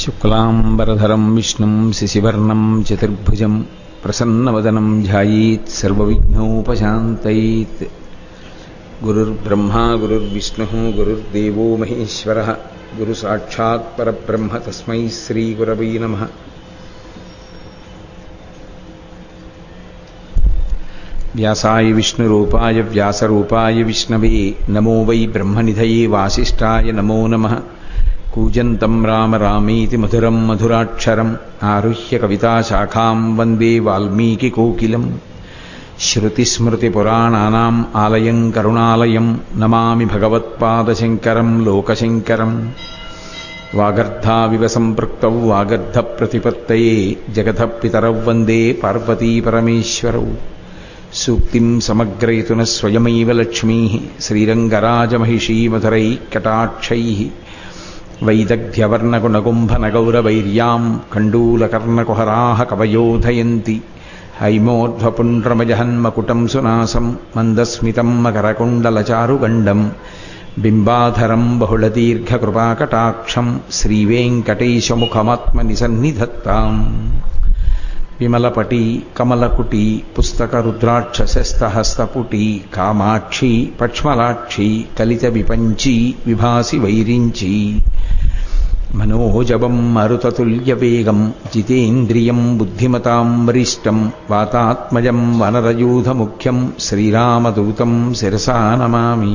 శుక్లాంబరధరం విష్ణుం శశివర్ణం చతుర్భుజం ప్రసన్నవదనం ధ్యాయేత్ సర్వవిఘ్నోపశాంతయేత్. గురుర్బ్రహ్మా గురుర్విష్ణుః గురుర్దేవో మహేశ్వరః గురుసాక్షాత్ పరబ్రహ్మ తస్మై శ్రీగురవై నమః. వ్యాసాయ విష్ణురూపాయ వ్యాసరూపాయ విష్ణవే నమో వై బ్రహ్మనిధయే వాసిష్ఠాయ నమో నమః. కూజంతం రామ రామేతి మధురం మధురాక్షరం ఆరుహ్య కవితాశాఖాం వందే వాల్మీకికోకిలం. శ్రుతిస్మృతిపురాణానాం ఆలయం కరుణాలయం నమామి భగవత్పాదశంకరం లోకశంకరం. వాగర్ధావివ సంపృక్తౌ వాగర్ధప్రతిపత్తయే జగతః పితరౌ వందే పార్వతీపరమేశ్వరౌ. సూక్తిం సమగ్రయతున స్వయమైవ లక్ష్మీః శ్రీరంగరాజమహిషీ మధురైఃకటాక్షైః. వైదగ్ధ్యవర్ణగుణగుంభనగౌరవైర్యాం కండూలకర్ణకుహరాः కవయోధయంతి. హైమోర్ధ్వపుండ్రమజహన్మకుటం సునాసం మందస్మితం మకరకుండలచారుగండం. బింబాధరం బహుళదీర్ఘకృపాకటాక్షం శ్రీవేంకటేశముఖమాత్మనిసన్నిధత్తాం. విమలపటి కమలకుటి పుస్తకరుద్రాక్షసస్తహస్తపుటి కామాక్షి పక్ష్మలాక్షి కలిత విపంచి విభాసి వైరించి. మనోజవం మరుతతుల్యవేగం జితేంద్రియం బుద్ధిమతాం వరిష్టం వాతాత్మజం వనరయూధముఖ్యం శ్రీరామదూతం శిరసా నమామి.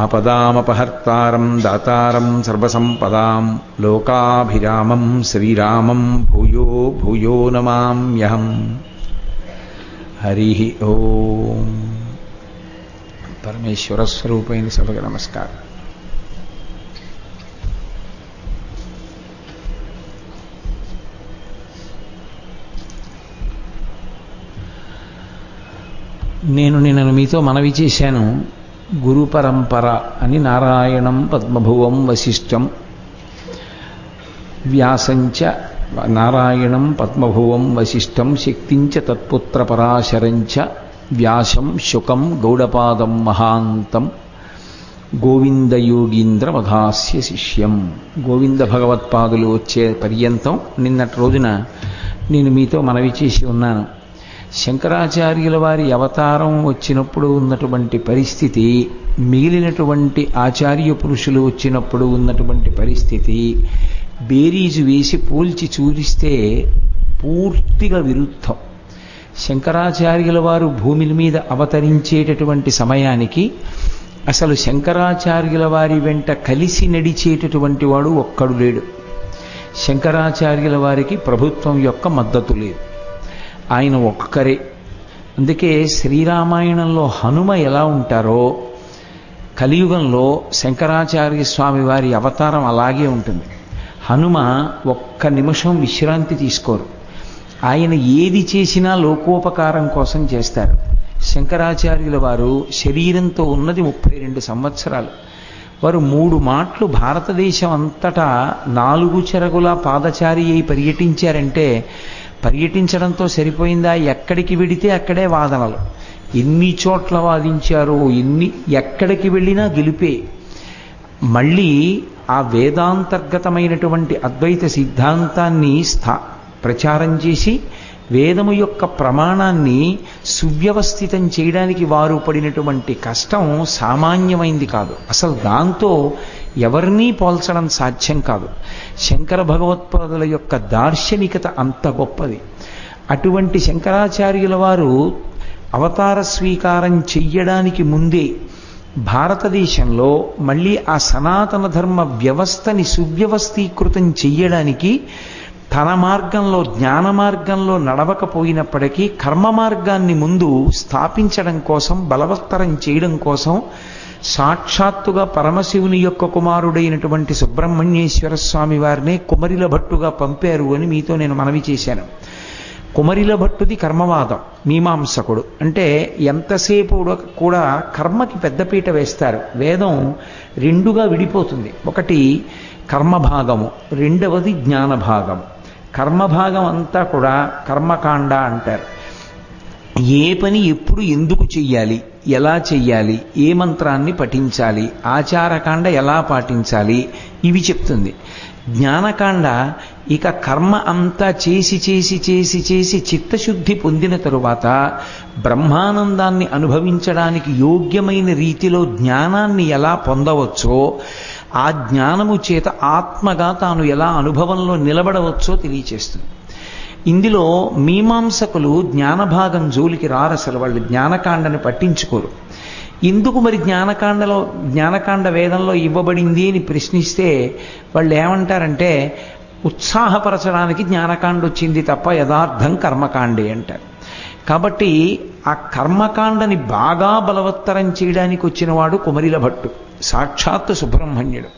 ఆపదామపహర్తారం దాతారం సర్వసంపదాం లోకాభిరామం శ్రీరామం భూయో భూయో నమామ్యహం. హరి ఓం. పరమేశ్వర స్వరూపైన సభకు నమస్కారం. నేను నిన్న మీతో మనవి చేశాను, గురు పరంపర అని. నారాయణం పద్మభువం వశిష్ఠం వ్యాసంచ నారాయణం పద్మభువం వశిష్ఠం శక్తించ తత్పుత్ర పరాశరంచ వ్యాసం శుకం గౌడపాదం మహాంతం గోవిందయోగీంద్రమధాస్య శిష్యం. గోవింద భగవత్పాదులు వచ్చే పర్యంతం నిన్నటి రోజున నేను మీతో మనవి చేసి ఉన్నాను. శంకరాచార్యుల వారి అవతారం వచ్చినప్పుడు ఉన్నటువంటి పరిస్థితి, మిగిలినటువంటి ఆచార్య పురుషులు వచ్చినప్పుడు ఉన్నటువంటి పరిస్థితి బేరీజు వేసి పోల్చి చూరిస్తే పూర్తిగా విరుద్ధం. శంకరాచార్యుల వారు భూమి మీద అవతరించేటటువంటి సమయానికి అసలు శంకరాచార్యుల వారి వెంట కలిసి నడిచేటటువంటి వాడు ఒక్కడు లేడు. శంకరాచార్యుల వారికి ప్రభుత్వం యొక్క మద్దతు లేదు, ఆయన ఒక్కరే. అందుకే శ్రీరామాయణంలో హనుమ ఎలా ఉంటారో కలియుగంలో శంకరాచార్య స్వామి వారి అవతారం అలాగే ఉంటుంది. హనుమ ఒక్క నిమిషం విశ్రాంతి తీసుకోరు. ఆయన ఏది చేసినా లోకోపకారం కోసం చేస్తారు. శంకరాచార్యుల వారు శరీరంతో ఉన్నది 32 సంవత్సరాలు. వారు 3 మాటలు భారతదేశం అంతటా 4 చెరగుల పాదచారి అయి పర్యటించారంటే పర్యటించడంతో సరిపోయిందా? ఎక్కడికి వెడితే అక్కడే వాదనలు. ఎన్ని చోట్ల వాదించారో, ఎక్కడికి వెళ్ళినా గెలిపే. మళ్ళీ ఆ వేదాంతర్గతమైనటువంటి అద్వైత సిద్ధాంతాన్ని ప్రచారం చేసి వేదము యొక్క ప్రమాణాన్ని సువ్యవస్థితం చేయడానికి వారు పడినటువంటి కష్టం సామాన్యమైంది కాదు. అసలు దాంతో ఎవరినీ పోల్చడం సాధ్యం కాదు. శంకర భగవత్పాదుల యొక్క దార్శనికత అంత గొప్పది. అటువంటి శంకరాచార్యుల వారు అవతార స్వీకారం చెయ్యడానికి ముందే భారతదేశంలో మళ్ళీ ఆ సనాతన ధర్మ వ్యవస్థని సువ్యవస్థీకృతం చెయ్యడానికి తన మార్గంలో జ్ఞాన మార్గంలో నడవకపోయినప్పటికీ కర్మ మార్గాన్ని ముందు స్థాపించడం కోసం, బలవత్తరం చేయడం కోసం సాక్షాత్తుగా పరమశివుని యొక్క కుమారుడైనటువంటి సుబ్రహ్మణ్యేశ్వర స్వామి వారినే కుమరిల భట్టుగా పంపారు అని మీతో నేను మనవి చేశాను. కుమరిల భట్టుది కర్మవాదం, మీమాంసకుడు. అంటే ఎంతసేపు కూడా కర్మకి పెద్దపీట వేస్తారు. వేదం 2గా విడిపోతుంది. ఒకటి కర్మభాగము, రెండవది జ్ఞాన భాగము. కర్మభాగం అంతా కూడా కర్మకాండ అంటారు. ఏ పని ఎప్పుడు ఎందుకు చెయ్యాలి, ఎలా చెయ్యాలి, ఏ మంత్రాన్ని పఠించాలి, ఆచారకాండ ఎలా పాటించాలి, ఇవి చెప్తుంది. జ్ఞానకాండ ఇక కర్మ అంతా చేసి చేసి చేసి చేసి చిత్తశుద్ధి పొందిన తరువాత బ్రహ్మానందాన్ని అనుభవించడానికి యోగ్యమైన రీతిలో జ్ఞానాన్ని ఎలా పొందవచ్చో, ఆ జ్ఞానము చేత ఆత్మగా తాను ఎలా అనుభవంలో నిలబడవచ్చో తెలియచేస్తుంది. ఇందులో మీమాంసకులు జ్ఞానభాగం జోలికి రారు, అసలు వాళ్ళు జ్ఞానకాండని పట్టించుకోరు. ఎందుకు మరి జ్ఞానకాండ వేదంలో ఇవ్వబడింది అని ప్రశ్నిస్తే వాళ్ళు ఏమంటారంటే, ఉత్సాహపరచడానికి జ్ఞానకాండ వచ్చింది తప్ప యథార్థం కర్మకాండే అంటారు. కాబట్టి ఆ కర్మకాండని బాగా బలవత్తరం చేయడానికి వచ్చినవాడు కుమరిల భట్టు, సాక్షాత్తు సుబ్రహ్మణ్యుడు.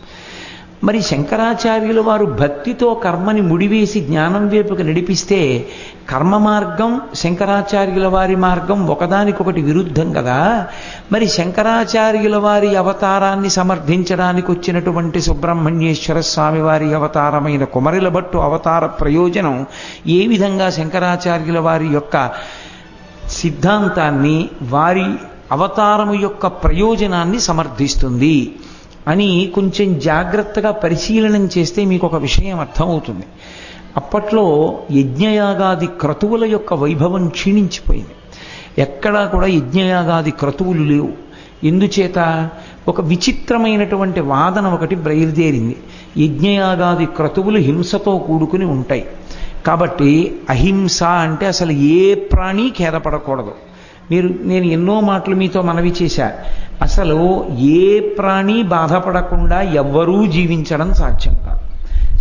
మరి శంకరాచార్యుల వారు భక్తితో కర్మని ముడివేసి జ్ఞానం వైపుకి నడిపిస్తే కర్మ మార్గం శంకరాచార్యుల వారి మార్గం ఒకదానికొకటి విరుద్ధం కదా. మరి శంకరాచార్యుల వారి అవతారాన్ని సమర్థించడానికి వచ్చినటువంటి సుబ్రహ్మణ్యేశ్వర స్వామి వారి అవతారమైన కుమరిల భట్టు అవతార ప్రయోజనం ఏ విధంగా శంకరాచార్యుల వారి యొక్క సిద్ధాంతాన్ని, వారి అవతారము యొక్క ప్రయోజనాన్ని సమర్థిస్తుంది అని కొంచెం జాగ్రత్తగా పరిశీలనం చేస్తే మీకు ఒక విషయం అర్థమవుతుంది. అప్పట్లో యజ్ఞయాగాది క్రతువుల యొక్క వైభవం క్షీణించిపోయింది. ఎక్కడా కూడా యజ్ఞయాగాది క్రతువులు లేవు. ఎందుచేత ఒక విచిత్రమైనటువంటి వాదన ఒకటి బయలుదేరింది. యజ్ఞయాగాది క్రతువులు హింసతో కూడుకుని ఉంటాయి కాబట్టి అహింస అంటే అసలు ఏ ప్రాణి ఖేదపడకూడదు. నేను ఎన్నో మాటలు మీతో మనవి చేశా. అసలు ఏ ప్రాణి బాధపడకుండా ఎవ్వరూ జీవించడం సాధ్యం కాదు.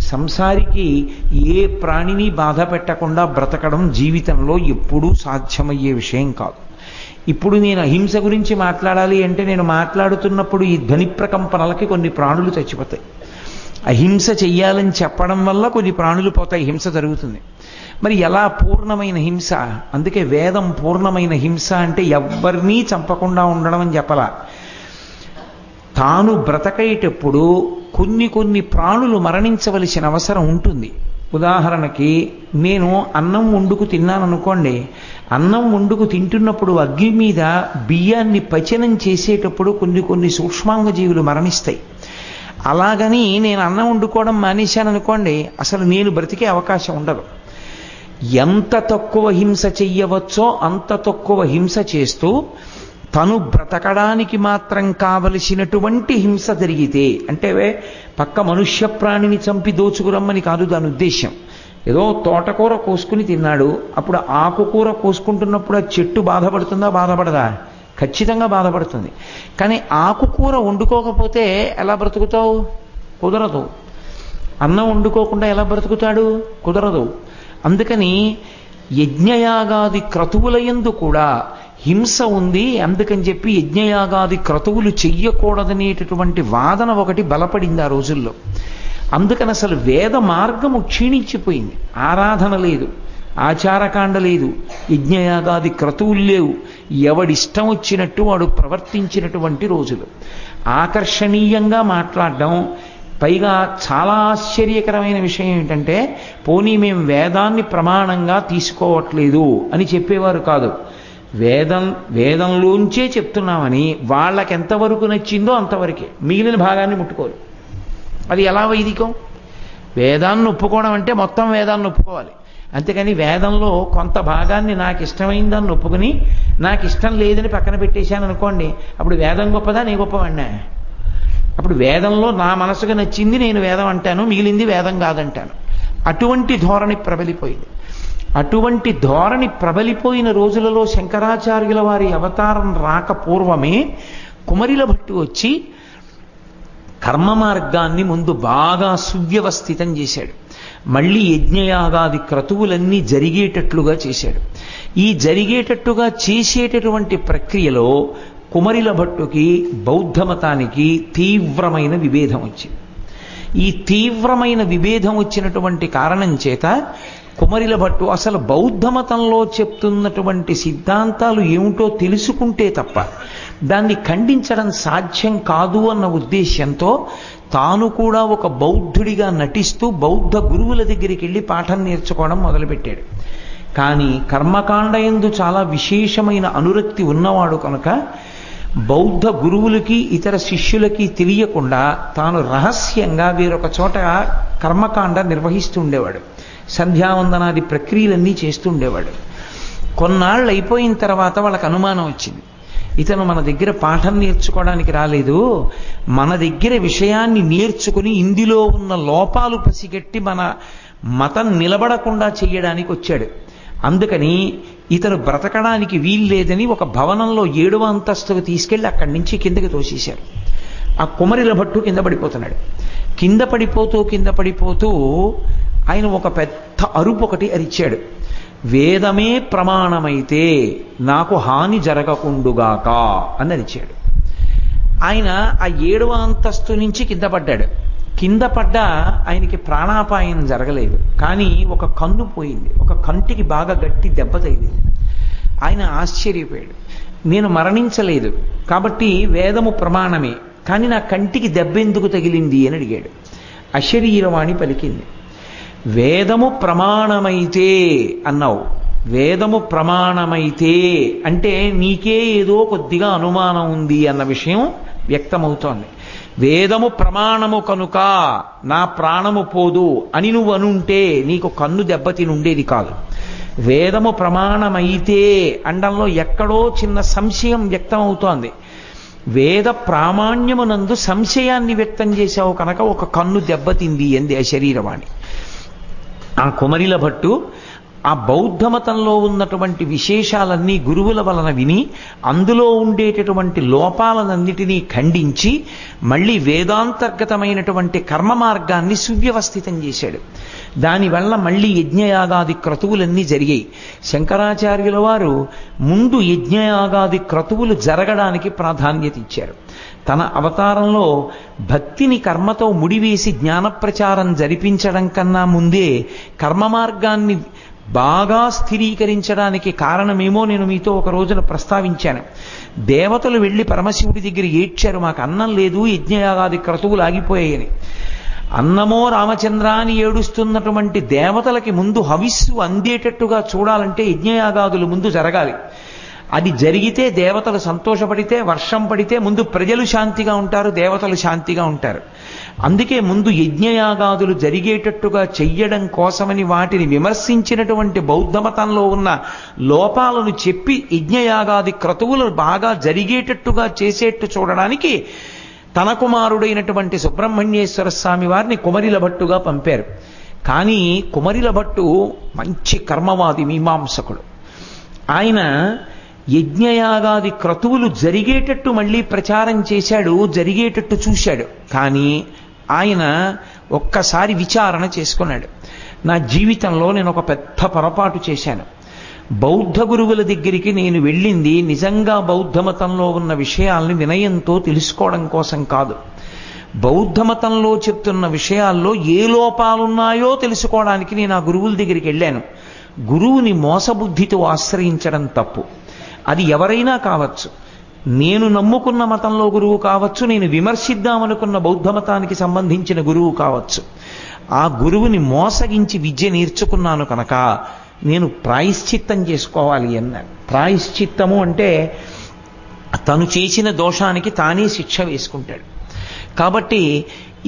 సంసారికి ఏ ప్రాణిని బాధ పెట్టకుండా బ్రతకడం జీవితంలో ఎప్పుడూ సాధ్యమయ్యే విషయం కాదు. ఇప్పుడు నేను అహింస గురించి మాట్లాడాలి అంటే నేను మాట్లాడుతున్నప్పుడు ఈ ధ్వని ప్రకంపనలకి కొన్ని ప్రాణులు చచ్చిపోతాయి. అహింస చెయ్యాలని చెప్పడం వల్ల కొన్ని ప్రాణులు పోతాయి, హింస జరుగుతుంది. మరి ఎలా పూర్ణమైన హింస? అందుకే వేదం పూర్ణమైన హింస అంటే ఎవ్వరినీ చంపకుండా ఉండడం అని చెప్పలా. తాను బ్రతకేటప్పుడు కొన్ని ప్రాణులు మరణించవలసిన అవసరం ఉంటుంది. ఉదాహరణకి నేను అన్నం వండుకు తిన్నాను అనుకోండి, అన్నం వండుకు తింటున్నప్పుడు అగ్ని మీద బియ్యాన్ని పచనం చేసేటప్పుడు కొన్ని సూక్ష్మాంగ జీవులు మరణిస్తాయి. అలాగని నేను అన్నం వండుకోవడం మానేశాను అనుకోండి, అసలు నేను బ్రతికే అవకాశం ఉండదు. ఎంత తక్కువ హింస చెయ్యవచ్చో అంత తక్కువ హింస చేస్తూ తను బ్రతకడానికి మాత్రం కావలసినటువంటి హింస జరిగితే, అంటే పక్క మనుష్య ప్రాణిని చంపి దోచుకురమ్మని కాదు దాని ఉద్దేశ్యం. ఏదో తోటకూర కోసుకుని తిన్నాడు, అప్పుడు ఆకుకూర కోసుకుంటున్నప్పుడు ఆ చెట్టు బాధపడుతుందా? బాధపడదా? ఖచ్చితంగా బాధపడుతుంది. కానీ ఆకుకూర వండుకోకపోతే ఎలా బ్రతుకుతావు? కుదరదు. అన్నం వండుకోకుండా ఎలా బ్రతుకుతాడు? కుదరదు. అందుకని యజ్ఞయాగాది క్రతువులయందు కూడా హింస ఉంది. అందుకని చెప్పి యజ్ఞయాగాది క్రతువులు చెయ్యకూడదనేటటువంటి వాదన ఒకటి బలపడింది ఆ రోజుల్లో. అందుకని అసలు వేద మార్గము క్షీణించిపోయింది. ఆరాధన లేదు, ఆచారకాండ లేదు, యజ్ఞయాగాది క్రతువులు లేవు. ఎవడిష్టం వచ్చినట్టు వాడు ప్రవర్తించినటువంటి రోజులు. ఆకర్షణీయంగా మాట్లాడడం, పైగా చాలా ఆశ్చర్యకరమైన విషయం ఏంటంటే, పోనీ మేము వేదాన్ని ప్రమాణంగా తీసుకోవట్లేదు అని చెప్పేవారు కాదు. వేదంలోంచే చెప్తున్నామని వాళ్ళకి ఎంతవరకు నచ్చిందో అంతవరకే, మిగిలిన భాగాన్ని ముట్టుకోరు. అది ఎలా వైదికం? వేదాన్ని ఒప్పుకోవడం అంటే మొత్తం వేదాన్ని ఒప్పుకోవాలి. అంతేకాని వేదంలో కొంత భాగాన్ని నాకు ఇష్టమైన దాన్ని ఒప్పుకుని నాకు ఇష్టం లేదని పక్కన పెట్టేశాను అనుకోండి, అప్పుడు వేదం గొప్పదా నీ గొప్పవాడినా? అప్పుడు వేదంలో నా మనసుకు నచ్చింది నేను వేదం అంటాను, మిగిలింది వేదం కాదంటాను. అటువంటి ధోరణి ప్రబలిపోయింది. అటువంటి ధోరణి ప్రబలిపోయిన రోజులలో శంకరాచార్యుల వారి అవతారం రాకపూర్వమే కుమరిల భట్టు వచ్చి కర్మ మార్గాన్ని ముందు బాగా సువ్యవస్థితం చేశాడు. మళ్ళీ యజ్ఞయాగాది క్రతువులన్నీ జరిగేటట్లుగా చేశాడు. ఈ జరిగేటట్టుగా చేసేటటువంటి ప్రక్రియలో కుమరిల భట్టుకి బౌద్ధ మతానికి తీవ్రమైన విభేదం వచ్చింది. ఈ తీవ్రమైన విభేదం వచ్చినటువంటి కారణం చేత కుమరిల భట్టు అసలు బౌద్ధ మతంలో చెప్తున్నటువంటి సిద్ధాంతాలు ఏమిటో తెలుసుకుంటే తప్ప దాన్ని ఖండించడం సాధ్యం కాదు అన్న ఉద్దేశ్యంతో తాను కూడా ఒక బౌద్ధుడిగా నటిస్తూ బౌద్ధ గురువుల దగ్గరికి వెళ్ళి పాఠం నేర్చుకోవడం మొదలుపెట్టాడు. కానీ కర్మకాండ యందు చాలా విశేషమైన అనురక్తి ఉన్నవాడు కనుక బౌద్ధ గురువులకి ఇతర శిష్యులకి తెలియకుండా తాను రహస్యంగా వేరొక చోట కర్మకాండ నిర్వహిస్తుండేవాడు. సంధ్యావందనాది ప్రక్రియలన్నీ చేస్తుండేవాడు. కొన్నాళ్ళు అయిపోయిన తర్వాత వాళ్ళకి అనుమానం వచ్చింది, ఇతను మన దగ్గర పాఠం నేర్చుకోవడానికి రాలేదు, మన దగ్గర విషయాన్ని నేర్చుకుని ఇందులో ఉన్న లోపాలు పసిగట్టి మన మతం నిలబడకుండా చెయ్యడానికి వచ్చాడు. అందుకని ఇతను బ్రతకడానికి వీల్లేదని ఒక భవనంలో 7వ అంతస్తుకు తీసుకెళ్లి అక్కడి నుంచి కిందకి తోసేశారు. ఆ కుమరిల భట్టు కింద పడిపోతున్నాడు. కింద పడిపోతూ ఆయన ఒక పెద్ద అరుపు ఒకటి అరిచాడు, వేదమే ప్రమాణమైతే నాకు హాని జరగకుండుగాక అని అరిచాడు. ఆయన ఆ 7వ అంతస్తు నుంచి కింద పడ్డాడు. కింద పడ్డా ఆయనకి ప్రాణాపాయం జరగలేదు, కానీ ఒక కన్ను పోయింది, ఒక కంటికి బాగా గట్టి దెబ్బ తగిలింది. ఆయన ఆశ్చర్యపోయాడు, నేను మరణించలేదు కాబట్టి వేదము ప్రమాణమే, కానీ నా కంటికి దెబ్బ ఎందుకు తగిలింది అని అడిగాడు. అశరీరవాణి పలికింది, వేదము ప్రమాణమైతే అన్నావు, వేదము ప్రమాణమైతే అంటే నీకే ఏదో కొద్దిగా అనుమానం ఉంది అన్న విషయం వ్యక్తమవుతోంది. వేదము ప్రమాణము కనుక నా ప్రాణము పోదు అని నువ్వు అనుంటే నీకు కన్ను దెబ్బతిని ఉండేది కాదు. వేదము ప్రమాణమైతే అండంలో ఎక్కడో చిన్న సంశయం వ్యక్తమవుతోంది. వేద ప్రామాణ్యమునందు సంశయాన్ని వ్యక్తం చేశావు కనుక ఒక కన్ను దెబ్బతింది అంది ఆ శరీరవాణి. ఆ కుమరిల భట్టు ఆ బౌద్ధ మతంలో ఉన్నటువంటి విశేషాలన్నీ గురువుల వలన విని అందులో ఉండేటటువంటి లోపాలన్నిటినీ ఖండించి మళ్ళీ వేదాంతర్గతమైనటువంటి కర్మ మార్గాన్ని సువ్యవస్థితం చేశాడు. దానివల్ల మళ్ళీ యజ్ఞయాగాది క్రతువులన్నీ జరిగాయి. శంకరాచార్యుల వారు ముందు యజ్ఞయాగాది క్రతువులు జరగడానికి ప్రాధాన్యత ఇచ్చారు. తన అవతారంలో భక్తిని కర్మతో ముడివేసి జ్ఞానప్రచారం జరిపించడం కన్నా ముందే కర్మ మార్గాన్ని బాగా స్థిరీకరించడానికి కారణమేమో నేను మీతో ఒక రోజున ప్రస్తావించాను. దేవతలు వెళ్ళి పరమశివుడి దగ్గర ఏడ్చారు, మాకు అన్నం లేదు, యజ్ఞయాగాది క్రతువులు ఆగిపోయాయని. అన్నమో రామచంద్ర అని ఏడుస్తున్నటువంటి దేవతలకి ముందు హవిస్సు అందేటట్టుగా చూడాలంటే యజ్ఞయాగాదులు ముందు జరగాలి. అది జరిగితే దేవతలు సంతోషపడితే, వర్షం పడితే ముందు ప్రజలు శాంతిగా ఉంటారు, దేవతలు శాంతిగా ఉంటారు. అందుకే ముందు యజ్ఞయాగాదులు జరిగేటట్టుగా చెయ్యడం కోసమని వాటిని విమర్శించినటువంటి బౌద్ధ మతంలో ఉన్న లోపాలను చెప్పి యజ్ఞయాగాది క్రతువులు బాగా జరిగేటట్టుగా చేసేట్టు చూడడానికి తన కుమారుడైనటువంటి సుబ్రహ్మణ్యేశ్వర స్వామి వారిని కుమరిల భట్టుగా పంపారు. కానీ కుమరిల భట్టు మంచి కర్మవాది, మీమాంసకుడు. ఆయన యజ్ఞయాగాది క్రతువులు జరిగేటట్టు మళ్ళీ ప్రచారం చేశాడు, జరిగేటట్టు చూశాడు. కానీ ఆయన ఒక్కసారి విచారణ చేసుకున్నాడు, నా జీవితంలో నేను ఒక పెద్ద పొరపాటు చేశాను. బౌద్ధ గురువుల దగ్గరికి నేను వెళ్ళింది నిజంగా బౌద్ధ మతంలో ఉన్న విషయాల్ని వినయంతో తెలుసుకోవడం కోసం కాదు. బౌద్ధ మతంలో చెప్తున్న విషయాల్లో ఏ లోపాలున్నాయో తెలుసుకోవడానికి నేను ఆ గురువుల దగ్గరికి వెళ్ళాను. గురువుని మోసబుద్ధితో ఆశ్రయించడం తప్పు. అది ఎవరైనా కావచ్చు, నేను నమ్ముకున్న మతంలో గురువు కావచ్చు, నేను విమర్శిద్దామనుకున్న బౌద్ధ మతానికి సంబంధించిన గురువు కావచ్చు. ఆ గురువుని మోసగించి విద్య నేర్చుకున్నాను కనుక నేను ప్రాయశ్చిత్తం చేసుకోవాలి అన్నాడు. ప్రాయశ్చిత్తము అంటే తను చేసిన దోషానికి తానే శిక్ష వేసుకుంటాడు. కాబట్టి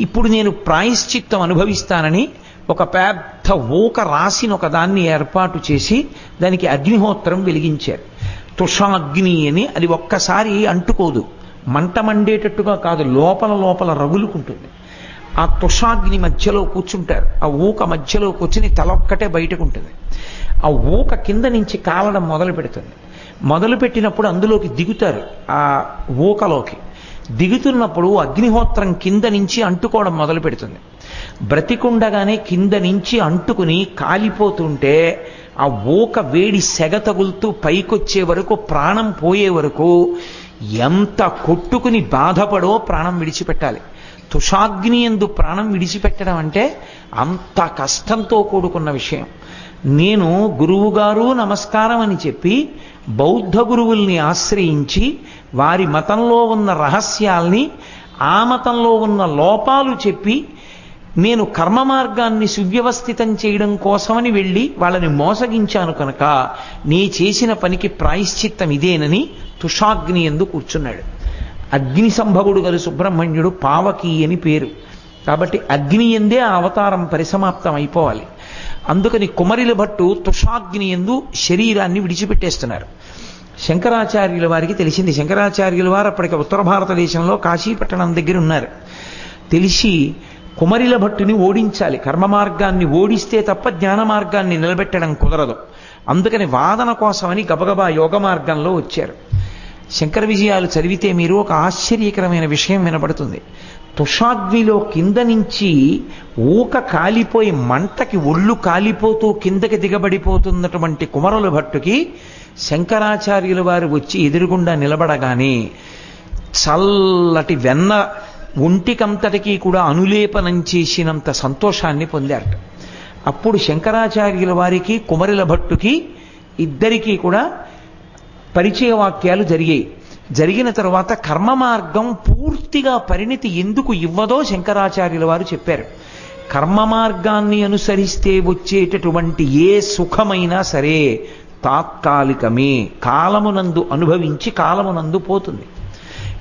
ఇప్పుడు నేను ప్రాయశ్చిత్తం అనుభవిస్తానని ఒక పెద్ద ఊక రాసిన ఒక దాన్ని ఏర్పాటు చేసి దానికి అగ్నిహోత్రం వెలిగించారు. తుషాగ్ని అని. అది ఒక్కసారి అంటుకోదు, మంట మండేటట్టుగా కాదు, లోపల లోపల రగులుకుంటుంది. ఆ తుషాగ్ని మధ్యలో కూర్చుంటారు, ఆ ఊక మధ్యలో కూర్చుని తలొక్కటే బయటకు ఉంటుంది. ఆ ఊక కింద నుంచి కాలడం మొదలు పెడుతుంది. మొదలుపెట్టినప్పుడు అందులోకి దిగుతారు, ఆ ఊకలోకి దిగుతున్నప్పుడు అగ్నిహోత్రం కింద నుంచి అంటుకోవడం మొదలు పెడుతుంది. బ్రతికుండగానే కింద నుంచి అంటుకుని కాలిపోతుంటే ఆ ఊక వేడి సెగ తగులుతూ పైకొచ్చే వరకు, ప్రాణం పోయే వరకు ఎంత కొట్టుకుని బాధపడో ప్రాణం విడిచిపెట్టాలి. తుషాగ్ని యందు ప్రాణం విడిచిపెట్టడం అంటే అంత కష్టంతో కూడుకున్న విషయం. నేను గురువుగారు నమస్కారం అని చెప్పి బౌద్ధ గురువుల్ని ఆశ్రయించి వారి మతంలో ఉన్న రహస్యాల్ని, ఆ మతంలో ఉన్న లోపాలు చెప్పి నేను కర్మ మార్గాన్ని సువ్యవస్థితం చేయడం కోసమని వెళ్ళి వాళ్ళని మోసగించాను కనుక నీ చేసిన పనికి ప్రాయశ్చిత్తం ఇదేనని తుషాగ్ని యందు కూర్చున్నాడు. అగ్ని సంభవుడు గల సుబ్రహ్మణ్యుడు పావకి అని పేరు. కాబట్టి అగ్ని ఎందే ఆ అవతారం పరిసమాప్తం అయిపోవాలి. అందుకని కుమరిల భట్టు తుషాగ్ని ఎందు శరీరాన్ని విడిచిపెట్టేస్తున్నారు. శంకరాచార్యుల వారికి తెలిసింది. శంకరాచార్యుల వారు అప్పటికి ఉత్తర భారతదేశంలో కాశీపట్టణం దగ్గర ఉన్నారు. తెలిసి కుమరిల భట్టుని ఓడించాలి. కర్మ మార్గాన్ని ఓడిస్తే తప్ప జ్ఞాన మార్గాన్ని నిలబెట్టడం కుదరదు. అందుకని వాదన కోసమని గబగబా యోగ మార్గంలో వచ్చారు. శంకర విజయాలు చదివితే మీరు ఒక ఆశ్చర్యకరమైన విషయం వినపడుతుంది. తుషాగ్నిలో కింద నుంచి ఊక కాలిపోయి మంటకి ఒళ్ళు కాలిపోతూ కిందకి దిగబడిపోతున్నటువంటి కుమరుల భట్టుకి శంకరాచార్యుల వారు వచ్చి ఎదురుగుండా నిలబడగానే చల్లటి వెన్న ఒంటికంతటికి కూడా అనులేపనం చేసినంత సంతోషాన్ని పొందారట. అప్పుడు శంకరాచార్యుల వారికి కుమరిల భట్టుకి ఇద్దరికీ కూడా పరిచయ వాక్యాలు జరిగాయి. జరిగిన తరువాత కర్మ మార్గం పూర్తిగా పరిణితి ఎందుకు ఇవ్వదో శంకరాచార్యుల వారు చెప్పారు. కర్మ మార్గాన్ని అనుసరిస్తే వచ్చేటటువంటి ఏ సుఖమైనా సరే తాత్కాలికమే, కాలమునందు అనుభవించి కాలమునందు పోతుంది.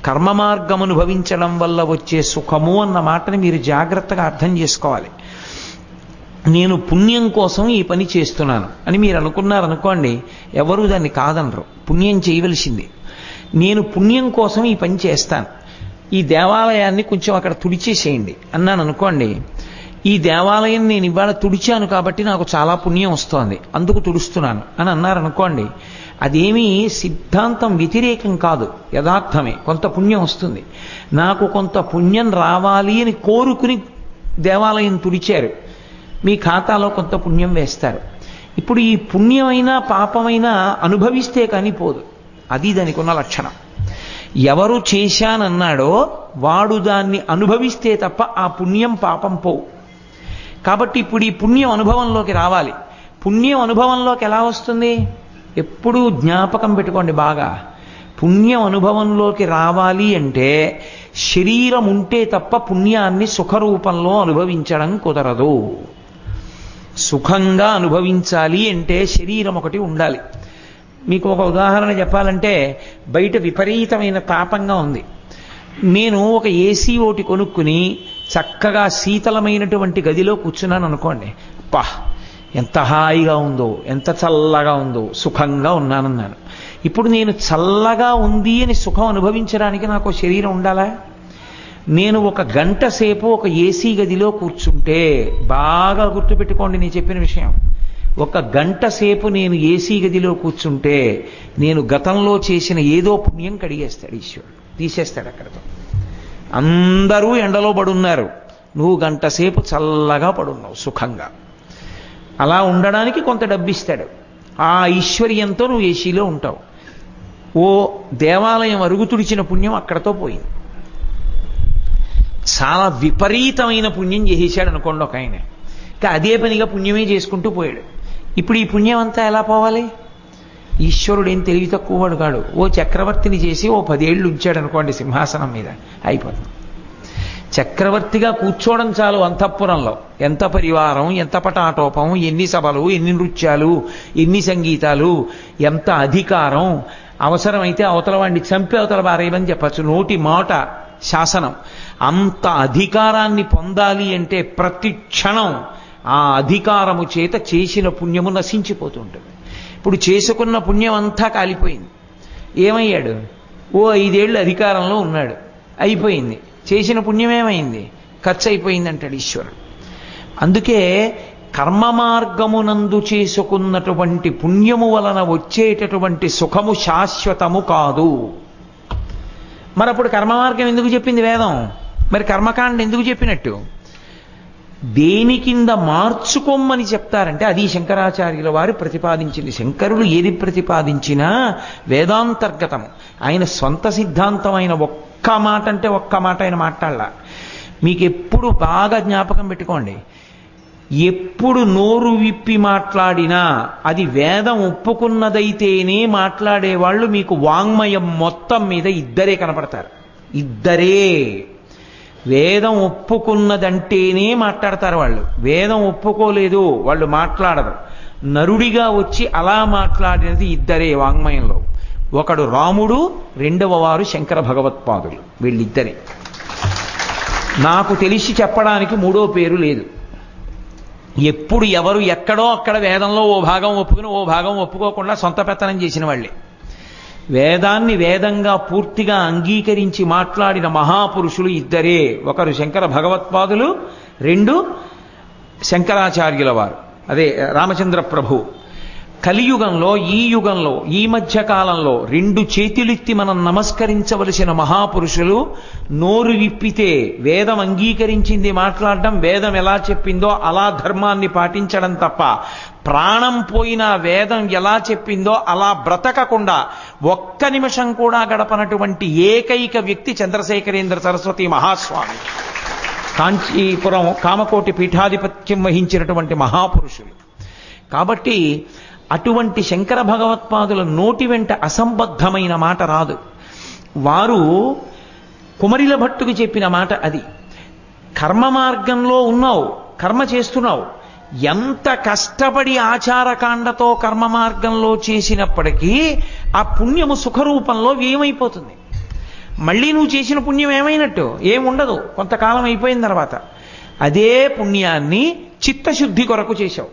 కర్మ మార్గం అనుభవించడం వల్ల వచ్చే సుఖము అన్న మాటని మీరు జాగ్రత్తగా అర్థం చేసుకోవాలి. నేను పుణ్యం కోసం ఈ పని చేస్తున్నాను అని మీరు అనుకున్నారనుకోండి, ఎవరూ దాన్ని కాదనరు. పుణ్యం చేయవలసింది. నేను పుణ్యం కోసం ఈ పని చేస్తాను, ఈ దేవాలయాన్ని కొంచెం అక్కడ తుడిచేసేయండి అన్నాను అనుకోండి. ఈ దేవాలయం నేను ఇవాళ తుడిచాను కాబట్టి నాకు చాలా పుణ్యం వస్తోంది, అందుకు తుడుస్తున్నాను అని అన్నారనుకోండి. అదేమీ సిద్ధాంతం వ్యతిరేకం కాదు, యథార్థమే. కొంత పుణ్యం వస్తుంది. నాకు కొంత పుణ్యం రావాలి అని కోరుకుని దేవాలయం తుడిచారు, మీ ఖాతాలో కొంత పుణ్యం వేస్తారు. ఇప్పుడు ఈ పుణ్యమైనా పాపమైనా అనుభవిస్తే కానీ పోదు. అది దానికి ఉన్న లక్షణం. ఎవరు చేశానన్నాడో వాడు దాన్ని అనుభవిస్తే తప్ప ఆ పుణ్యం పాపం పోవు. కాబట్టి ఇప్పుడు ఈ పుణ్యం అనుభవంలోకి రావాలి. పుణ్యం అనుభవంలోకి ఎలా వస్తుంది? ఎప్పుడూ జ్ఞాపకం పెట్టుకోండి బాగా. పుణ్యం అనుభవంలోకి రావాలి అంటే శరీరం ఉంటే తప్ప పుణ్యాన్ని సుఖరూపంలో అనుభవించడం కుదరదు. సుఖంగా అనుభవించాలి అంటే శరీరం ఒకటి ఉండాలి. మీకు ఒక ఉదాహరణ చెప్పాలంటే, బయట విపరీతమైన తాపంగా ఉంది. నేను ఒక ఏసీ ఒకటి కొనుక్కుని చక్కగా శీతలమైనటువంటి గదిలో కూర్చున్నాను అనుకోండి. అబ్బా ఎంత హాయిగా ఉందో, ఎంత చల్లగా ఉందో, సుఖంగా ఉన్నానన్నాను. ఇప్పుడు నేను చల్లగా ఉంది అని సుఖం అనుభవించడానికి నాకు శరీరం ఉండాలా? నేను ఒక గంట సేపు ఒక ఏసీ గదిలో కూర్చుంటే, బాగా గుర్తుపెట్టుకోండి నేను చెప్పిన విషయం, ఒక గంట సేపు నేను ఏసీ గదిలో కూర్చుంటే నేను గతంలో చేసిన ఏదో పుణ్యం కడిగేస్తాడు ఈశ్వరుడు, తీసేస్తాడు అక్కడతో. అందరూ ఎండలో పడున్నారు, నువ్వు గంట సేపు చల్లగా పడున్నావు సుఖంగా. అలా ఉండడానికి కొంత డబ్బు ఇస్తాడు. ఆ ఐశ్వర్యంతో నువ్వు ఏసీలో ఉంటావు. ఓ దేవాలయం అరుగు తుడిచిన పుణ్యం అక్కడతో పోయింది. చాలా విపరీతమైన పుణ్యం చేసేసాడు అనుకోండి ఒక ఆయన, ఇంకా అదే పనిగా పుణ్యమే చేసుకుంటూ పోయాడు. ఇప్పుడు ఈ పుణ్యం అంతా ఎలా పోవాలి? ఈశ్వరుడు ఏం తెలివి తక్కువ వాడు కాడు. ఓ చక్రవర్తిని చేసి ఓ 10 ఏళ్ళు ఉంచాడు అనుకోండి సింహాసనం మీద, అయిపోతుంది. చక్రవర్తిగా కూర్చోవడం చాలు అంతఃపురంలో. ఎంత పరివారం, ఎంత పటాటోపం, ఎన్ని సభలు, ఎన్ని నృత్యాలు, ఎన్ని సంగీతాలు, ఎంత అధికారం. అవసరమైతే అవతల వాడిని చంపి అవతల బారేయమని చెప్పచ్చు, నోటి మాట శాసనం. అంత అధికారాన్ని పొందాలి అంటే ప్రతి క్షణం ఆ అధికారము చేత చేసిన పుణ్యము నశించిపోతుంటుంది. ఇప్పుడు చేసుకున్న పుణ్యం అంతా కాలిపోయింది. ఏమయ్యాడు? ఓ 5 ఏళ్ళు అధికారంలో ఉన్నాడు, అయిపోయింది. చేసిన పుణ్యం ఏమైంది? ఖర్చు అయిపోయింది అంటాడు ఈశ్వరుడు. అందుకే కర్మ మార్గమునందు చేసుకున్నటువంటి పుణ్యము వలన వచ్చేటటువంటి సుఖము శాశ్వతము కాదు. మరి అప్పుడు కర్మ మార్గం ఎందుకు చెప్పింది వేదం? మరి కర్మకాండ ఎందుకు చెప్పినట్టు? దేని కింద మార్చుకోమని చెప్తారంటే అది శంకరాచార్యుల వారు ప్రతిపాదించింది. శంకరులు ఏది ప్రతిపాదించినా వేదాంతర్గతం. ఆయన స్వంత సిద్ధాంతం. ఆయన ఒక్క మాట అంటే ఒక్క మాట ఆయన మాట్లాడాల. మీకు ఎప్పుడు బాగా జ్ఞాపకం పెట్టుకోండి, ఎప్పుడు నోరు విప్పి మాట్లాడినా అది వేదం ఒప్పుకున్నదైతేనే మాట్లాడేవాళ్ళు మీకు వాంగ్మయం మొత్తం మీద ఇద్దరే కనపడతారు. ఇద్దరే. వేదం ఒప్పుకున్నదంటేనే మాట్లాడతారు వాళ్ళు. వేదం ఒప్పుకోలేదు వాళ్ళు మాట్లాడరు. నరుడిగా వచ్చి అలా మాట్లాడినది ఇద్దరే వాంగ్మయంలో. ఒకడు రాముడు, రెండవ వారు శంకర భగవత్పాదులు. వీళ్ళిద్దరే. నాకు తెలిసి చెప్పడానికి మూడో పేరు లేదు. ఎప్పుడు ఎవరు ఎక్కడో అక్కడ వేదంలో ఓ భాగం ఒప్పుకుని ఓ భాగం ఒప్పుకోకుండా సొంత పెత్తనం చేసిన వాళ్ళే. వేదాన్ని వేదంగా పూర్తిగా అంగీకరించి మాట్లాడిన మహాపురుషులు ఇద్దరే. ఒకరు శంకర భగవత్పాదులు, రెండు శంకరాచార్యుల వారు, అదే రామచంద్ర ప్రభు. కలియుగంలో, ఈ యుగంలో, ఈ మధ్య కాలంలో రెండు చేతులెత్తి మనం నమస్కరించవలసిన మహాపురుషులు. నోరు విప్పితే వేదం అంగీకరించింది మాట్లాడడం, వేదం ఎలా చెప్పిందో అలా ధర్మాన్ని పాటించడం తప్ప, ప్రాణం పోయిన వేదం ఎలా చెప్పిందో అలా బ్రతకకుండా ఒక్క నిమిషం కూడా గడపనటువంటి ఏకైక వ్యక్తి చంద్రశేఖరేంద్ర సరస్వతి మహాస్వామి. కాంచీపురం కామకోటి పీఠాధిపత్యం వహించినటువంటి మహాపురుషులు. కాబట్టి అటువంటి శంకర భగవత్పాదుల నోటి వెంట అసంబద్ధమైన మాట రాదు. వారు కుమరిల భట్టుకు చెప్పిన మాట అది. కర్మ మార్గంలో ఉన్నావు, కర్మ చేస్తున్నావు, ఎంత కష్టపడి ఆచారకాండతో కర్మ మార్గంలో చేసినప్పటికీ ఆ పుణ్యము సుఖరూపంలో వ్యయమైపోతుంది. మళ్ళీ నువ్వు చేసిన పుణ్యం ఏమైనట్టు ఏముండదు, కొంతకాలం అయిపోయిన తర్వాత. అదే పుణ్యాన్ని చిత్తశుద్ధి కొరకు చేశావు.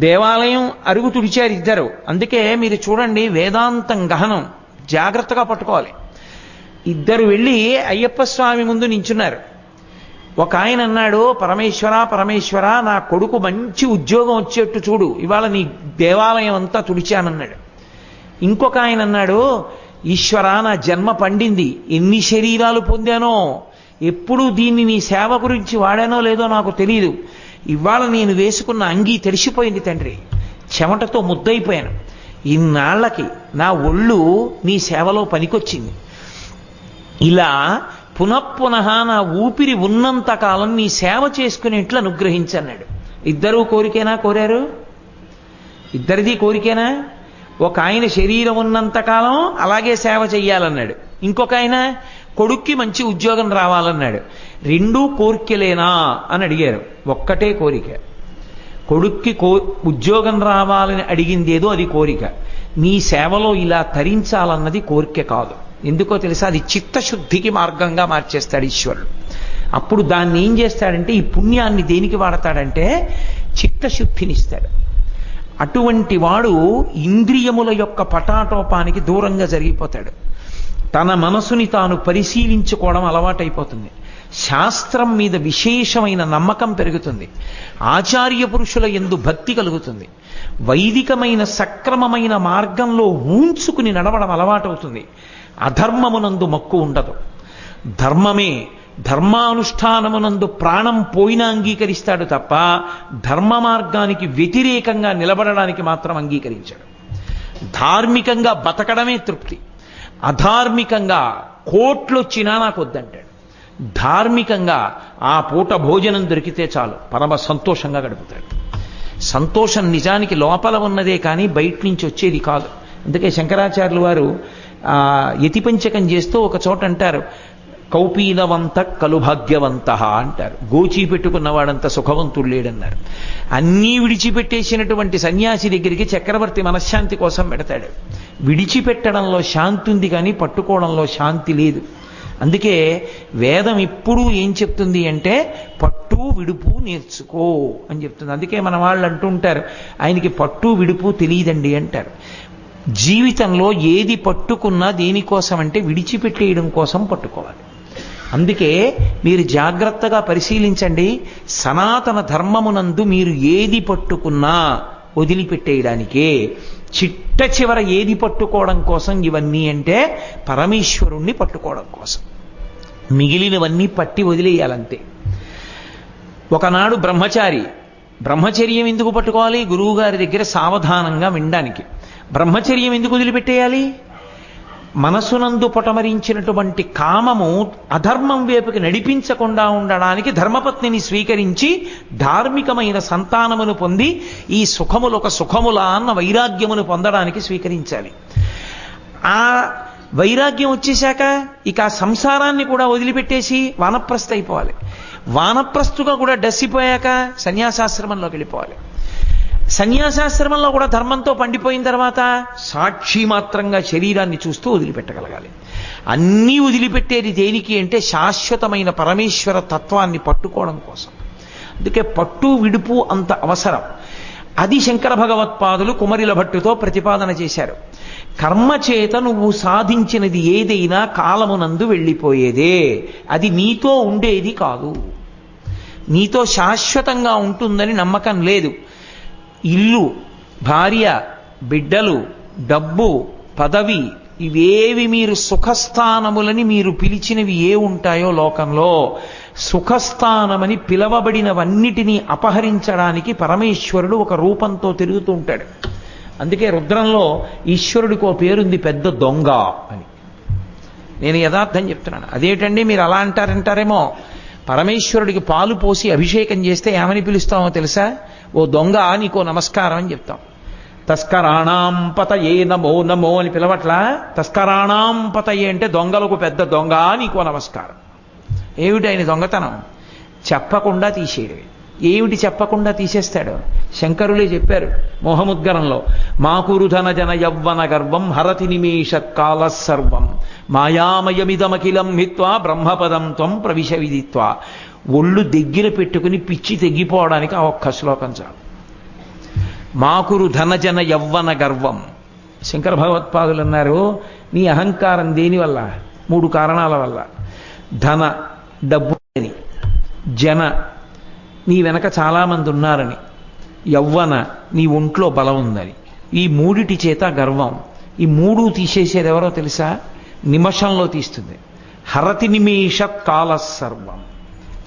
దేవాలయం అరుగు తుడిచారు ఇద్దరు. అందుకే మీరు చూడండి, వేదాంతం గహనం జాగ్రత్తగా పట్టుకోవాలి. ఇద్దరు వెళ్ళి అయ్యప్ప స్వామి ముందు నించున్నారు. ఒక ఆయన అన్నాడు, పరమేశ్వర పరమేశ్వర, నా కొడుకు మంచి ఉద్యోగం వచ్చేట్టు చూడు, ఇవాళ నీ దేవాలయం అంతా తుడిచానన్నాడు. ఇంకొక ఆయన అన్నాడు, ఈశ్వర నా జన్మ పండింది, ఎన్ని శరీరాలు పొందానో, ఎప్పుడు దీన్ని నీ సేవ గురించి వాడానో లేదో నాకు తెలియదు, ఇవాళ నేను వేసుకున్న అంగీ తడిసిపోయింది తండ్రి, చెమటతో ముద్దయిపోయాను, ఇన్నాళ్లకి నా ఒళ్ళు నీ సేవలో పనికొచ్చింది, ఇలా పునఃపునః నా ఊపిరి ఉన్నంతకాలం నీ సేవ చేసుకునేట్లు అనుగ్రహించన్నాడు. ఇద్దరూ కోరికేనా కోరారు? ఇద్దరిది కోరికేనా? ఒక ఆయన శరీరం ఉన్నంతకాలం అలాగే సేవ చెయ్యాలన్నాడు, ఇంకొక ఆయన కొడుక్కి మంచి ఉద్యోగం రావాలన్నాడు. రెండూ కోరికలేనా అని అడిగారు. ఒక్కటే కోరిక. కొడుక్కి ఉద్యోగం రావాలని అడిగింది ఏదో అది కోరిక. నీ సేవలో ఇలా తరించాలన్నది కోరిక కాదు. ఎందుకో తెలుసా? అది చిత్తశుద్ధికి మార్గంగా మార్చేస్తాడు ఈశ్వరుడు. అప్పుడు దాన్ని ఏం చేస్తాడంటే, ఈ పుణ్యాన్ని దేనికి వాడతాడంటే చిత్తశుద్ధినిస్తాడు. అటువంటి వాడు ఇంద్రియముల యొక్క పటాటోపానికి దూరంగా జరిగిపోతాడు. తన మనసుని తాను పరిశీలించుకోవడం అలవాటైపోతుంది. శాస్త్రం మీద విశేషమైన నమ్మకం పెరుగుతుంది. ఆచార్య పురుషుల యందు భక్తి కలుగుతుంది. వైదికమైన సక్రమమైన మార్గంలో ఊంచుకుని నడవడం అలవాటవుతుంది. అధర్మమునందు మక్కువ ఉండదు. ధర్మమే, ధర్మానుష్ఠానమునందు ప్రాణం పోయినా అంగీకరిస్తాడు తప్ప ధర్మ మార్గానికి వ్యతిరేకంగా నిలబడడానికి మాత్రం అంగీకరించాడు. ధార్మికంగా బతకడమే తృప్తి. అధార్మికంగా కోట్లొచ్చినా నాకు వద్దంటాడు. ధార్మికంగా ఆ పూట భోజనం దొరికితే చాలు, పరమ సంతోషంగా గడుపుతాడు. సంతోషం నిజానికి లోపల ఉన్నదే కానీ బయట నుంచి వచ్చేది కాదు. అందుకే శంకరాచార్యులు వారు యతిపంచకం చేస్తూ ఒక చోట అంటారు, కౌపీనవంత కలుభాగ్యవంత అంటారు. గోచి పెట్టుకున్నవాడంత సుఖవంతుడు లేడన్నారు. అన్నీ విడిచిపెట్టేసినటువంటి సన్యాసి దగ్గరికి చక్రవర్తి మనశ్శాంతి కోసం పెడతాడు. విడిచిపెట్టడంలో శాంతి ఉంది కానీ పట్టుకోవడంలో శాంతి లేదు. అందుకే వేదం ఎప్పుడూ ఏం చెప్తుంది అంటే పట్టు విడుపు నేర్చుకో అని చెప్తుంది. అందుకే మన వాళ్ళు అంటుంటారు, ఆయనకి పట్టు విడుపు తెలియదండి అంటారు. జీవితంలో ఏది పట్టుకున్నా దేనికోసం అంటే విడిచిపెట్టేయడం కోసం పట్టుకోవాలి. అందుకే మీరు జాగ్రత్తగా పరిశీలించండి. సనాతన ధర్మమునందు మీరు ఏది పట్టుకున్నా వదిలిపెట్టేయడానికే. చిట్ట చివర ఏది పట్టుకోవడం కోసం ఇవన్నీ అంటే పరమేశ్వరుణ్ణి పట్టుకోవడం కోసం. మిగిలినవన్నీ పట్టి వదిలేయాలంతే. ఒకనాడు బ్రహ్మచర్యం ఎందుకు పట్టుకోవాలి? గురువు గారి దగ్గర సావధానంగా వినడానికి. బ్రహ్మచర్యం ఎందుకు వదిలిపెట్టేయాలి? మనసునందు పొటమరించినటువంటి కామము అధర్మం వైపుకి నడిపించకుండా ఉండడానికి ధర్మపత్నిని స్వీకరించి ధార్మికమైన సంతానమును పొంది ఈ సుఖములు ఒక సుఖములా అన్న వైరాగ్యమును పొందడానికి స్వీకరించాలి. ఆ వైరాగ్యం వచ్చేశాక ఇక ఆ సంసారాన్ని కూడా వదిలిపెట్టేసి వానప్రస్థ అయిపోవాలి. వానప్రస్థుగా కూడా డస్సిపోయాక సన్యాసాశ్రమంలోకి వెళ్ళిపోవాలి. సన్యాసాశ్రమంలో కూడా ధర్మంతో పండిపోయిన తర్వాత సాక్షి మాత్రంగా శరీరాన్ని చూస్తూ వదిలిపెట్టగలగాలి. అన్నీ వదిలిపెట్టేది దేనికి అంటే శాశ్వతమైన పరమేశ్వర తత్వాన్ని పట్టుకోవడం కోసం. అందుకే పట్టు విడుపు అంత అవసరం. అది శంకర భగవత్పాదులు కుమరిల భట్టుతో ప్రతిపాదన చేశారు. కర్మ చేత నువ్వు సాధించినది ఏదైనా కాలమునందు వెళ్ళిపోయేదే, అది నీతో ఉండేది కాదు, నీతో శాశ్వతంగా ఉంటుందని నమ్మకం లేదు. ఇల్లు, భార్య, బిడ్డలు, డబ్బు, పదవి, ఇవేవి మీరు సుఖస్థానములని మీరు పిలిచినవి ఏ ఉంటాయో లోకంలో, సుఖస్థానమని పిలవబడినవన్నిటినీ అపహరించడానికి పరమేశ్వరుడు ఒక రూపంతో తిరుగుతూ ఉంటాడు. అందుకే రుద్రంలో ఈశ్వరుడికి ఓ పేరుంది, పెద్ద దొంగ అని. నేను యథార్థం చెప్తున్నాను. అదేంటండి మీరు అలా అంటారంటారేమో. పరమేశ్వరుడికి పాలు పోసి అభిషేకం చేస్తే ఏమని పిలుస్తామో తెలుసా? ఓ దొంగ, నీకో నమస్కారం అని చెప్తాం. తస్కరాణాం పతయే నమో నమో అని పిలవట్లా. తస్కరాణాం పతయే అంటే దొంగలకు పెద్ద దొంగ, నీకో నమస్కారం. ఏమిటి ఆయన దొంగతనం? చెప్పకుండా తీసేయడమే. ఏమిటి చెప్పకుండా తీసేస్తాడు? శంకరులే చెప్పారు మోహముద్గరంలో, మాకురుధన జన యవ్వన గర్వం హరతి నిమేషత్ కాల సర్వం మాయామయమిదమఖిలం హిత్వా బ్రహ్మపదం త్వం ప్రవిశ విదిత్వా. ఒళ్ళు దగ్గర పెట్టుకుని పిచ్చి తెగ్గిపోవడానికి ఆ ఒక్క శ్లోకం చాలు. మాకురు ధనజన యవ్వన గర్వం. శంకర భగవత్పాదులు అన్నారు, నీ అహంకారం దేనివల్ల? 3 కారణాల వల్ల. ధన, డబ్బు అని. జన, నీ వెనక చాలామంది ఉన్నారని. యవ్వన, నీ ఒంట్లో బలం ఉందని. ఈ 3 చేత గర్వం. ఈ 3 తీసేసేది ఎవరో తెలుసా? నిమిషంలో తీస్తుంది. హరతి నిమేషత్ కాల సర్వం.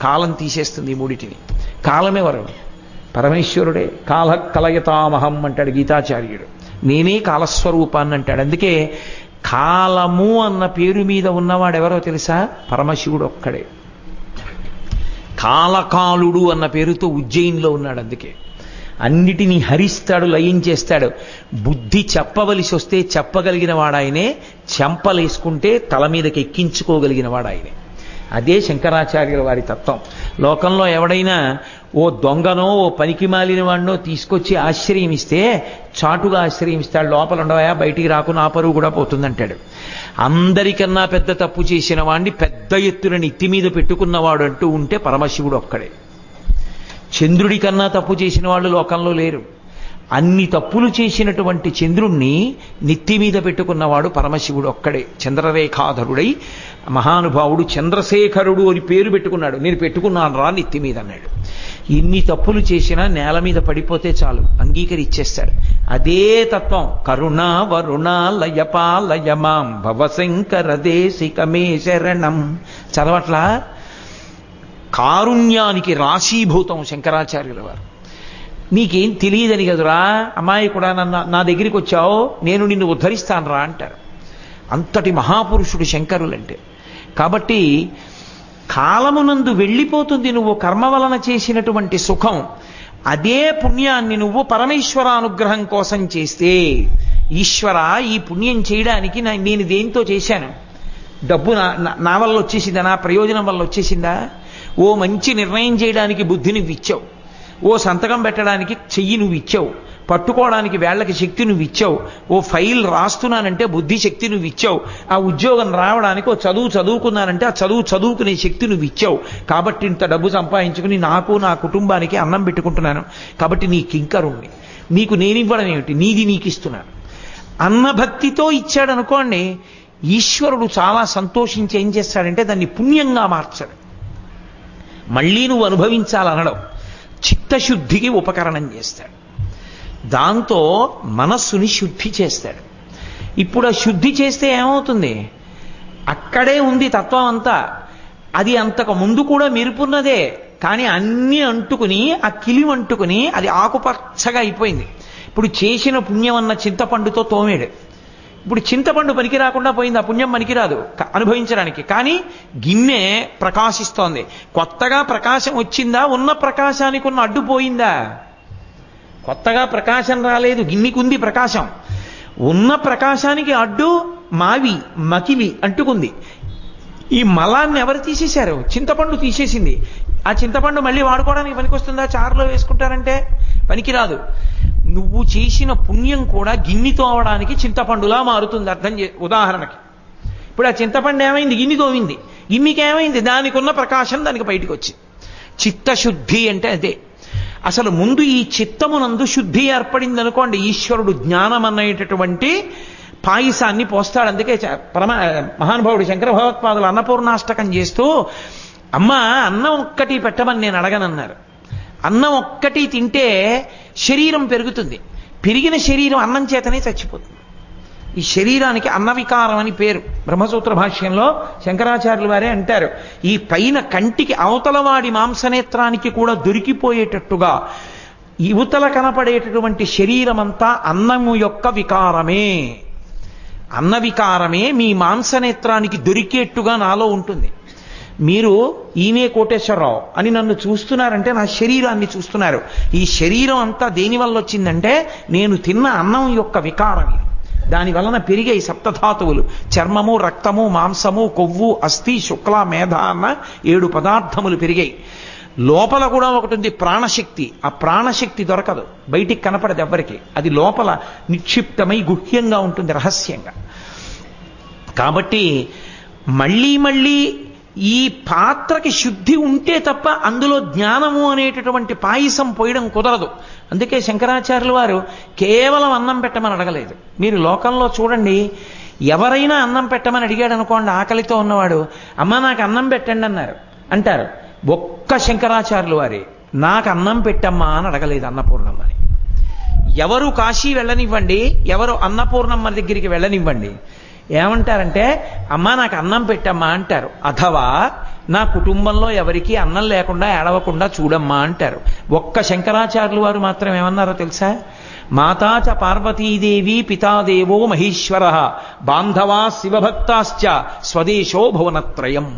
కాలం తీసేస్తుంది ఈ 3. కాలమే వరుడు, పరమేశ్వరుడే. కాల కలయతామహం అంటాడు గీతాచార్యుడు. నేనే కాలస్వరూపాన్ని అంటాడు. అందుకే కాలము అన్న పేరు మీద ఉన్నవాడెవరో తెలుసా? పరమశివుడు ఒక్కడే. కాలకాలుడు అన్న పేరుతో ఉజ్జయినిలో ఉన్నాడు. అందుకే అన్నిటినీ హరిస్తాడు, లయం చేస్తాడు. బుద్ధి చెప్పవలసి వస్తే చెప్పగలిగిన వాడాయనే, చెంపలేసుకుంటే తల మీదకి ఎక్కించుకోగలిగిన వాడాయనే. అదే శంకరాచార్యుల వారి తత్వం. లోకంలో ఎవడైనా ఓ దొంగనో ఓ పనికి మాలిన వాడినో తీసుకొచ్చి ఆశ్రయం ఇస్తే చాటుగా ఆశ్రయం ఇస్తాడు. లోపల ఉండవా, బయటికి రాకు, నా పరువు కూడా పోతుందంటాడు. అందరికన్నా పెద్ద తప్పు చేసిన వాడిని పెద్ద ఎత్తున నెత్తి మీద పెట్టుకున్నవాడు అంటూ ఉంటే పరమశివుడు ఒక్కడే. చంద్రుడి కన్నా తప్పు చేసిన వాళ్ళు లోకంలో లేరు. అన్ని తప్పులు చేసినటువంటి చంద్రుణ్ణి నెత్తి మీద పెట్టుకున్నవాడు పరమశివుడు ఒక్కడే. చంద్రరేఖాధరుడై మహానుభావుడు చంద్రశేఖరుడు అని పేరు పెట్టుకున్నాడు. నేను పెట్టుకున్నాను రా నెత్తి మీద అన్నాడు. ఇన్ని తప్పులు చేసినా నేల మీద పడిపోతే చాలు, అంగీకరిచ్చేస్తాడు. అదే తత్వం. కరుణా వరుణా లయపాలయమాం భవశంకర దేశికమే శరణం. చదవట్లా? కారుణ్యానికి రాశీభూతం శంకరాచార్యుల వారు. నీకేం తెలియదని కదురా అమ్మాయి కూడా నా దగ్గరికి వచ్చావు, నేను నిన్ను ఉద్ధరిస్తాను రా అంటారు. అంతటి మహాపురుషుడు శంకరులంటే. కాబట్టి కాలమునందు వెళ్ళిపోతుంది నువ్వు కర్మ వలన చేసినటువంటి సుఖం. అదే పుణ్యాన్ని నువ్వు పరమేశ్వరానుగ్రహం కోసం చేస్తే, ఈశ్వర ఈ పుణ్యం చేయడానికి నేను దేంతో చేశాను? డబ్బు నా వల్ల వచ్చేసిందా? నా ప్రయోజనం వల్ల వచ్చేసిందా? ఓ మంచి నిర్ణయం చేయడానికి బుద్ధి నువ్వు ఇచ్చావు, ఓ సంతకం పెట్టడానికి చెయ్యి నువ్వు ఇచ్చావు, పట్టుకోవడానికి వేళ్లకి శక్తి నువ్వు ఇచ్చావు, ఓ ఫైల్ రాస్తున్నానంటే బుద్ధి శక్తి నువ్వు ఇచ్చావు, ఆ ఉద్యోగం రావడానికి ఓ చదువుకున్నానంటే ఆ చదువుకునే శక్తి నువ్వు ఇచ్చావు. కాబట్టి ఇంత డబ్బు సంపాదించుకుని నాకు నా కుటుంబానికి అన్నం పెట్టుకుంటున్నాను. కాబట్టి నీ కింకరుణ్ణి, నీకు నేనివ్వడం ఏమిటి, నీది నీకు ఇస్తున్నాను అన్న భక్తితో ఇచ్చాడు అనుకోండి. ఈశ్వరుడు చాలా సంతోషించి ఏం చేస్తాడంటే దాన్ని పుణ్యంగా మార్చాడు. మళ్ళీ నువ్వు అనుభవించాలనడం, చిత్తశుద్ధికి ఉపకరణం చేస్తాడు. దాంతో మనస్సుని శుద్ధి చేస్తాడు. ఇప్పుడు ఆ శుద్ధి చేస్తే ఏమవుతుంది? అక్కడే ఉంది తత్వం అంతా. అది అంతకు ముందు కూడా మెరుపున్నదే, కానీ అన్నీ అంటుకుని ఆ కిలిం అంటుకుని అది ఆకుపచ్చగా అయిపోయింది. ఇప్పుడు చేసిన పుణ్యం అన్న చింతపండుతో తోమేడు. ఇప్పుడు చింతపండు పనికి రాకుండా పోయింది, ఆ పుణ్యం పనికిరాదు అనుభవించడానికి. కానీ గిన్నె ప్రకాశిస్తోంది. కొత్తగా ప్రకాశం వచ్చిందా? ఉన్న ప్రకాశానికి ఉన్న అడ్డు పోయిందా? కొత్తగా ప్రకాశం రాలేదు, గిన్నెకి ఉంది ప్రకాశం. ఉన్న ప్రకాశానికి అడ్డు మావి మకిలి అంటుకుంది. ఈ మలాన్ని ఎవరు తీసేశారు? చింతపండు తీసేసింది. ఆ చింతపండు మళ్ళీ వాడుకోవడానికి పనికొస్తుందా? చారులో వేసుకుంటారంటే పనికిరాదు. నువ్వు చేసిన పుణ్యం కూడా గిన్నెతో అవడానికి చింతపండులా మారుతుంది. ఉదాహరణకి ఇప్పుడు ఆ చింతపండు ఏమైంది? గిన్నె తోమింది. గిన్నెకి ఏమైంది? దానికి ఉన్న ప్రకాశం దానికి బయటికి వచ్చింది. చిత్తశుద్ధి అంటే అదే. అసలు ముందు ఈ చిత్తమునందు శుద్ధి ఏర్పడింది అనుకోండి, ఈశ్వరుడు జ్ఞానం అనేటటువంటి పాయసాన్ని పోస్తాడు. అందుకే మహానుభావుడు శంకర భగవత్పాదులు అన్నపూర్ణాష్టకం చేస్తూ, అమ్మ అన్నం ఒక్కటి పెట్టమని నేను అడగనన్నారు. అన్నం ఒక్కటి తింటే శరీరం పెరుగుతుంది. పెరిగిన శరీరం అన్నం చేతనే చచ్చిపోతుంది. ఈ శరీరానికి అన్నవికారం అని పేరు. బ్రహ్మసూత్ర భాష్యంలో శంకరాచార్యుల వారే అంటారు, ఈ పైన కంటికి అవతలవాడి మాంసనేత్రానికి కూడా దొరికిపోయేటట్టుగా యువతల కనపడేటటువంటి శరీరం అంతా అన్నము యొక్క వికారమే. అన్న వికారమే మీ మాంసనేత్రానికి దొరికేట్టుగా నాలో ఉంటుంది. మీరు ఈమె కోటేశ్వరరావు అని నన్ను చూస్తున్నారంటే నా శరీరాన్ని చూస్తున్నారు. ఈ శరీరం అంతా దేనివల్ల వచ్చిందంటే నేను తిన్న అన్నం యొక్క వికారం. దాని వలన పెరిగే సప్తధాతువులు, చర్మము, రక్తము, మాంసము, కొవ్వు, అస్థి, శుక్ల, మేధ అన్న 7 పదార్థములు పెరిగాయి. లోపల కూడా ఒకటి ఉంది ప్రాణశక్తి. ఆ ప్రాణశక్తి దొరకదు, బయటికి కనపడదు ఎవ్వరికి. అది లోపల నిక్షిప్తమై గుహ్యంగా ఉంటుంది, రహస్యంగా. కాబట్టి మళ్ళీ మళ్ళీ ఈ పాత్రకి శుద్ధి ఉంటే తప్ప అందులో జ్ఞానము అనేటటువంటి పాయసం పోయడం కుదరదు. అందుకే శంకరాచార్యుల వారు కేవలం అన్నం పెట్టమని అడగలేదు. మీరు లోకంలో చూడండి, ఎవరైనా అన్నం పెట్టమని అడిగాడు అనుకోండి, ఆకలితో ఉన్నవాడు, అమ్మ నాకు అన్నం పెట్టండి అంటారు. ఒక్క శంకరాచార్యుల వారే నాకు అన్నం పెట్టమ్మా అని అడగలేదు అన్నపూర్ణమ్మని. ఎవరు కాశీ వెళ్ళనివ్వండి, ఎవరు అన్నపూర్ణమ్మ దగ్గరికి వెళ్ళనివ్వండి, ఏమంటారంటే అమ్మా నాకు అన్నం పెట్టమ్మా అంటారు. అథవా నా కుటుంబంలో ఎవరికి అన్నం లేకుండా ఏడవకుండా చూడమ్మా అంటారు. ఒక్క శంకరాచార్యుల వారు మాత్రం ఏమన్నారో తెలుసా? మాతాచ పార్వతీదేవి పితాదేవో మహేశ్వర బాంధవా శివభక్తాశ్చ స్వదేశో భువనత్రయం.